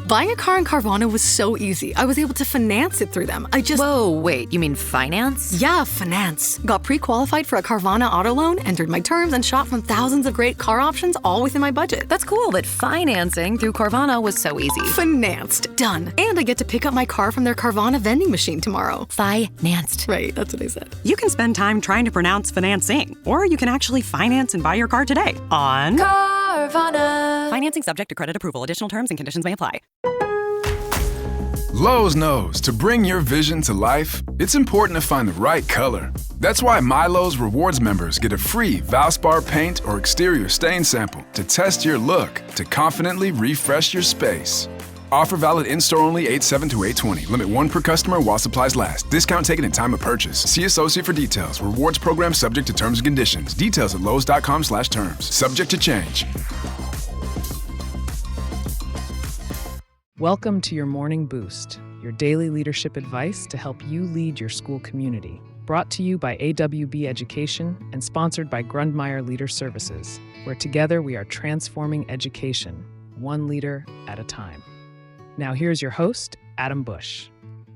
Buying a car in Carvana was so easy. I was able to finance it through them. Whoa, wait, you mean finance? Yeah, finance. Got pre-qualified for a Carvana auto loan, entered my terms, and shot from thousands of great car options all within my budget. That's cool that financing through Carvana was so easy. Financed. Done. And I get to pick up my car from their Carvana vending machine tomorrow. Financed. Right, that's what I said. You can spend time trying to pronounce financing, or you can actually finance and buy your car today on Carvana. Financing subject to credit approval. Additional terms and conditions may apply. Lowe's knows to bring your vision to life, it's important to find the right color. That's why MyLowe's Rewards members get a free Valspar paint or exterior stain sample to test your look to confidently refresh your space. Offer valid in-store only 8/7 to 8/20. Limit 1 per customer while supplies last. Discount taken at time of purchase. See associate for details. Rewards program subject to terms and conditions. Details at lowes.com/terms. Subject to change. Welcome to your Morning Boost, your daily leadership advice to help you lead your school community. Brought to you by AWB Education and sponsored by Grundmeyer Leader Services, where together we are transforming education, one leader at a time. Now here's your host, Adam Bush.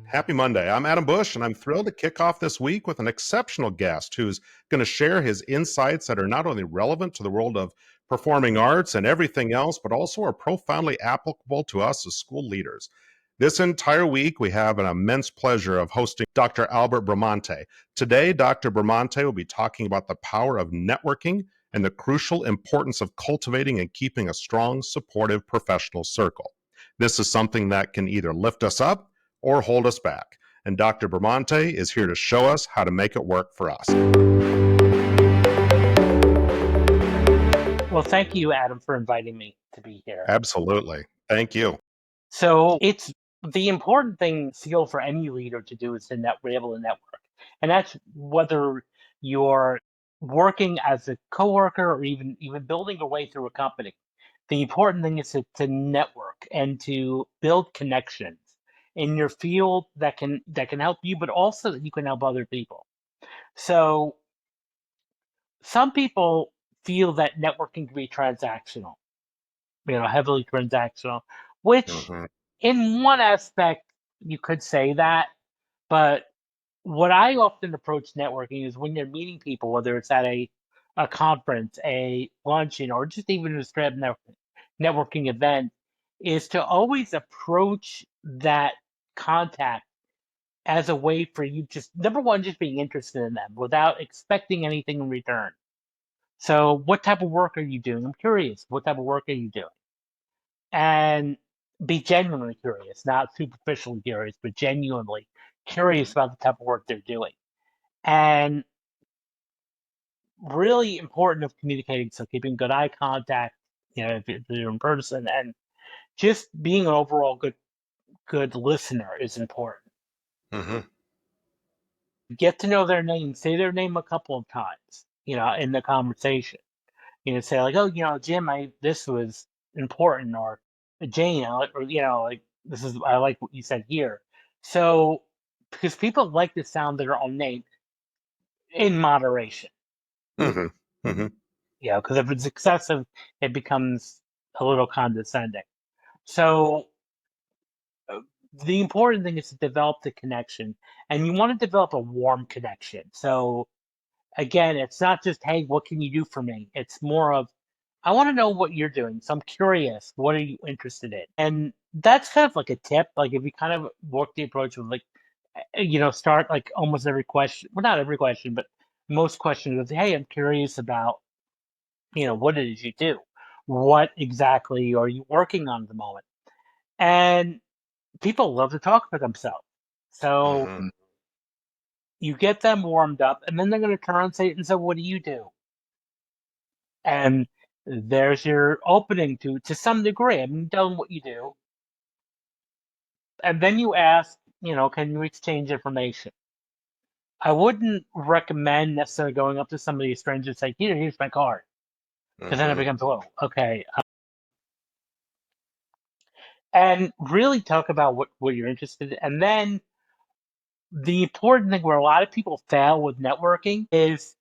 Happy Monday. I'm Adam Bush, and I'm thrilled to kick off this week with an exceptional guest who's going to share his insights that are not only relevant to the world of performing arts and everything else, but also are profoundly applicable to us as school leaders. This entire week, we have an immense pleasure of hosting Dr. Albert Bramante. Today, Dr. Bramante will be talking about the power of networking and the crucial importance of cultivating and keeping a strong, supportive professional circle. This is something that can either lift us up or hold us back. And Dr. Bramante is here to show us how to make it work for us. Well, thank you, Adam, for inviting me to be here. Absolutely. Thank you. So it's the important thing skill for any leader to do is to be able to network. And that's whether you're working as a coworker or even building your way through a company. The important thing is to network and to build connections in your field that can help you, but also that you can help other people. So some people feel that networking can be transactional, heavily transactional, which in one aspect you could say that, but what I often approach networking is when you're meeting people, whether it's at a conference, a luncheon, or just even a straight up networking event, is to always approach that contact as a way for you just, number one, just being interested in them without expecting anything in return. So what type of work are you doing? I'm curious. What type of work are you doing? And be genuinely curious, not superficially curious, but genuinely curious about the type of work they're doing. And really important of communicating, so keeping good eye contact, if you're in person, and just being an overall good listener is important. Get to know their name, say their name a couple of times, in the conversation. Say like, oh, Jim, this was important, or Jane, this is, I like what you said here. So, because people like to sound their own name in moderation. Because if it's excessive, it becomes a little condescending. So, the important thing is to develop the connection, and you want to develop a warm connection. So, again, it's not just, hey, what can you do for me? It's more of, I want to know what you're doing. So I'm curious, what are you interested in? And that's kind of like a tip. Like if you kind of work the approach with start like almost every question, well, not every question, but most questions with, hey, I'm curious about, what it is you do. What exactly are you working on at the moment? And people love to talk about themselves. So you get them warmed up, and then they're going to turn and say, and so what do you do? And there's your opening to some degree. I mean, tell them what you do. And then you ask, can you exchange information? I wouldn't recommend necessarily going up to somebody, a stranger, and say, here's my card. Because then it becomes, whoa, okay. And really talk about what you're interested in. And then the important thing where a lot of people fail with networking is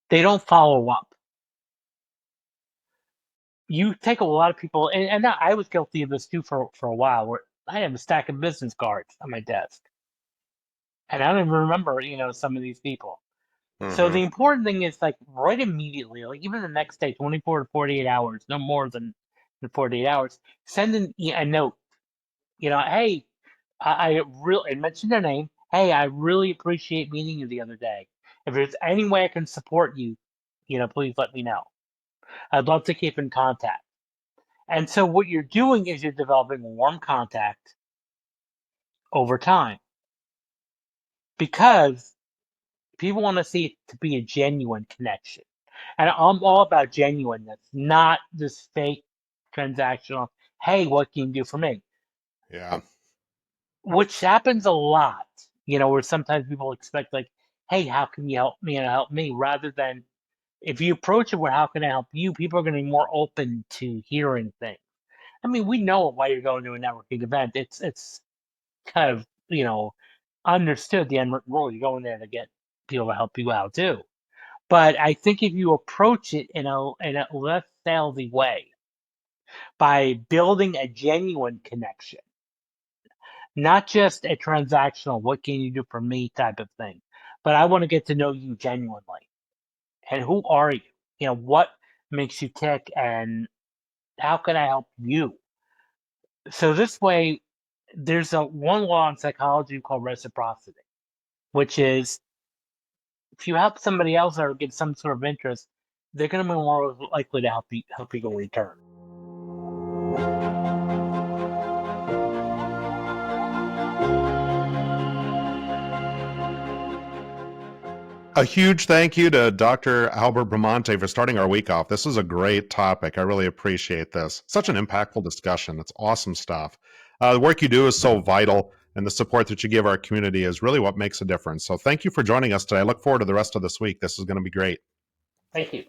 they don't follow up. you take a lot of people, and I was guilty of this too for a while, where I have a stack of business cards on my desk, and I don't even remember, some of these people. So Hmm. the important thing is like right immediately, like even the next day, 24 to 48 hours, no more than 48 hours, send a note. Hey, I really and mention their name. Hey, I really appreciate meeting you the other day. If there's any way I can support you, please let me know. I'd love to keep in contact. And so what you're doing is you're developing warm contact over time because people want to see it to be a genuine connection. And I'm all about genuineness, not this fake transactional, hey, what can you do for me? Yeah. Which happens a lot, where sometimes people expect, like, hey, how can you help me and help me? Rather than if you approach it with, how can I help you? People are going to be more open to hearing things. I mean, we know why you're going to a networking event. It's kind of, understood the end rule. You're going there to get people to help you out too. But I think if you approach it in a less salesy way by building a genuine connection, not just a transactional, what can you do for me type of thing, but I want to get to know you genuinely. And who are you? What makes you tick and how can I help you? So this way, there's a one law in psychology called reciprocity, which is if you help somebody else or get some sort of interest, they're going to be more likely to help you go in return. A huge thank you to Dr. Albert Bramante for starting our week off. This is a great topic. I really appreciate this. Such an impactful discussion. It's awesome stuff. The work you do is so vital, and the support that you give our community is really what makes a difference. So thank you for joining us today. I look forward to the rest of this week. This is going to be great. Thank you.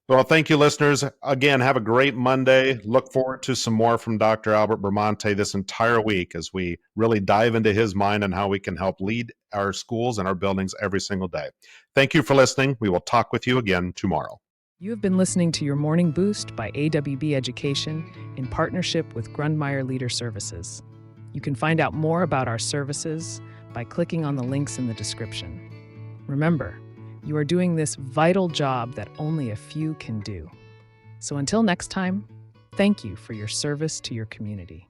Well, thank you, listeners. Again, have a great Monday. Look forward to some more from Dr. Albert Bramante this entire week as we really dive into his mind and how we can help lead our schools and our buildings every single day. Thank you for listening. We will talk with you again tomorrow. You have been listening to your Morning Boost by AWB Education in partnership with Grundmeyer Leader Services. You can find out more about our services by clicking on the links in the description. Remember, you are doing this vital job that only a few can do. So until next time, thank you for your service to your community.